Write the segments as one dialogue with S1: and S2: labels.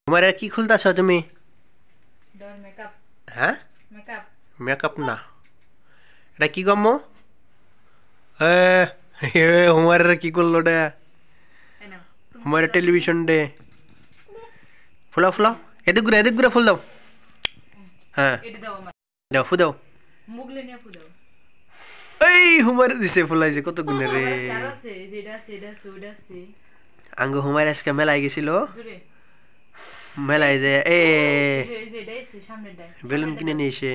S1: তোমার কি খুলতাছ তুমি?
S2: ডর মেকআপ।
S1: হ্যাঁ,
S2: মেকআপ
S1: মেকআপ না, এটা কি গম্ম? এ হুমারের কি করলো এটা?
S2: এই নাও তুমি
S1: হুমারের
S2: ফুল দাও দেখি।
S1: Television day. ফুলাও ফুলাও, এদিক ঘুরে ফুল দাও। হ্যাঁ
S2: এটা দাও আমার
S1: দাও, ফু দাও।
S2: মুগলে নিয়ে ফু দাও।
S1: এই হুমারে দিছে ফুলাইছে কত গুণে রে।
S2: আমার আছে, আরো আছে, যেটা আছে এটা আছে ওটা আছে।
S1: আঙ্গ হুমার আজকে মেলায় গেছিল,
S2: জোরে
S1: মেলায় যে এ
S2: এই যে এটা আছে সামনের ডাই
S1: বেলুন কিনে নিয়ে এসে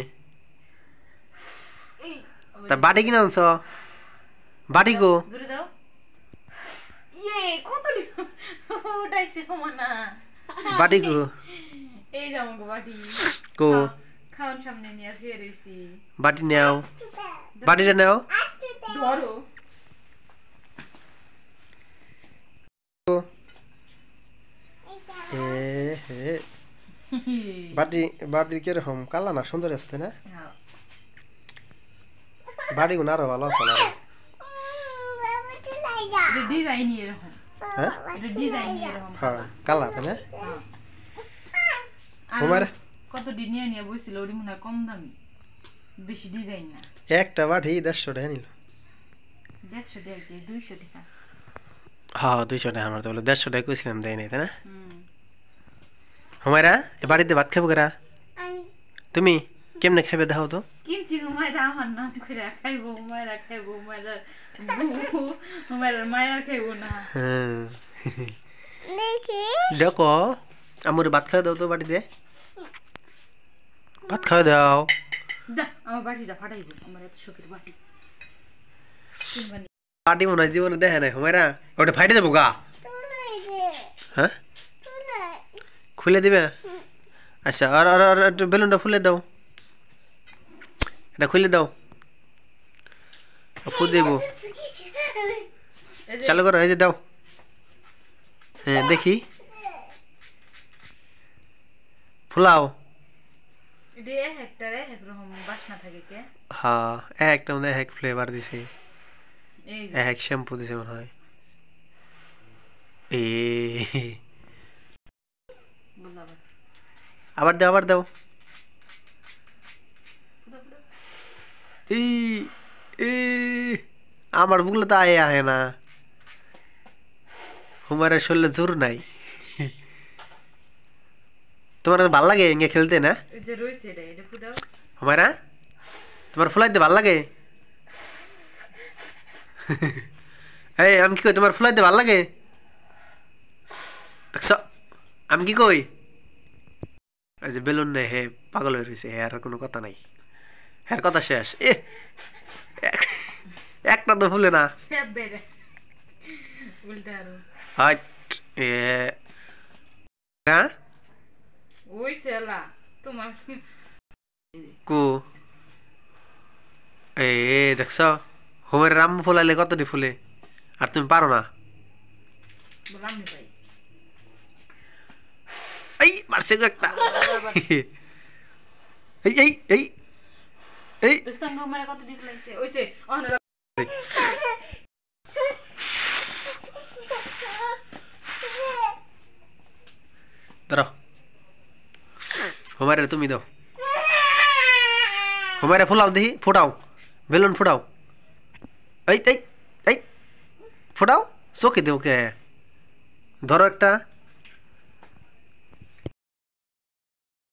S2: এই
S1: তা বাটি কিনে আনছ? বাটি গো
S2: জোরে দাও। ইয়ে কত ওটাইছে কমানা।
S1: বাটি গো
S2: এই যে আমাকে বাটি
S1: গো
S2: খাওন সামনে নিয়ে শুয়ে রইছি।
S1: বাটি নাও, বাটিটা নাও।
S2: ধরো
S1: বাটি বাটি কিরকম কালা না সুন্দর আছে না?
S2: হ্যাঁ
S1: বাটি গুলো আরো ভালো আছে না?
S2: এটা ডিজাইন এরকম।
S1: হ্যাঁ
S2: এটা ডিজাইন এরকম।
S1: হ্যাঁ কালা তাই না?
S2: আর
S1: হুমার
S2: কত ডিনিয়া নিয়ে বইছিল ওরি মনে হয় কম দামি, বেশি ডিজাইন না।
S1: একটা বাটি 150 টাকা নিল।
S2: 150 টাকা দিয়ে 200 টাকা।
S1: হ্যাঁ 200 টাকা, আমার তো বলে 150 টাকা কইছিলাম দেয় নাই তাই না?
S2: হুম
S1: হুমায়রা এ বাড়িতে ভাত খাবো কেরা? তুমি কেমনে খাবে দাও তো?
S2: কিনছি হুমায়রা আমার নাম করে খাইবো, হুমায়রা খাইবো, হুমায়রার মায়ার খাইবো না।
S1: হ্যাঁ দেখো আমার ভাত খাওয়া দাও তো বাড়িতে, ভাত খাওয়া দাও।
S2: দা আমার বাটিটা ফাটাইবো, আমার এত শখের বাটি কিনবানি।
S1: বাটি মনে হয় জীবনে দেখে নাই হুমায়রা, ওটা ফাইটে যাবো গা। হ্যাঁ খুলে দিবে? আচ্ছা আর আর আর একটু বেলুনটা খুলে দাও, এটা খুলে দাও, ফু দেবো। চালু করো, এই যে দাও। হ্যাঁ দেখি ফুলাও।
S2: এটা একটা একরকম বাসনা থাকে কে।
S1: হ্যাঁ একটা মধ্যে এক ফ্লেভার দিছে,
S2: এই
S1: এক শ্যাম্পু দিছে মনে হয়। এ
S2: বলাবার
S1: আবার দাও, আবার দাও। এই আমার বুকলে তো আয়ে আহে না, হুমারের শরীরে জোর নাই। তোমার ভাল লাগে এঙ্গে খেলতে না?
S2: এই যে রইছে এটা, এটা ফুদাও।
S1: হুমায়রা তোমার ফুলাইতে ভাল লাগে? এই আমি কি কই, তোমার ফুলাইতে ভাল লাগে? দেখছ আমি কি কই? এই যে বেলুন নেই, হে পাগল হয়ে রয়েছে, হ্যাঁ আর কোনো কথা নাই, হ্যাঁ কথা শেষ। একটা তো ফুলে না।
S2: সব বেরে উল্টা আরো
S1: হাট এ হ্যাঁ
S2: ওই সেলা তোমার
S1: কু এ দেখছ হোমের রাম ফুলাইলে কতটি ফুলে, আর তুমি পারো না।
S2: বললাম নি ভাই
S1: এই মারছে গো একটা। এই এই এই এই
S2: দেখছান গো মানে কত দিক লাগছে ওইছে অন
S1: দাঁড়াও, হোমারে তুমি দাও, হোমারে ফুলাও দেখি, ফুটাও বেলুন ফুটাও। এই এই এই ফুটাও, চোখে দেও কে, ধরো একটা।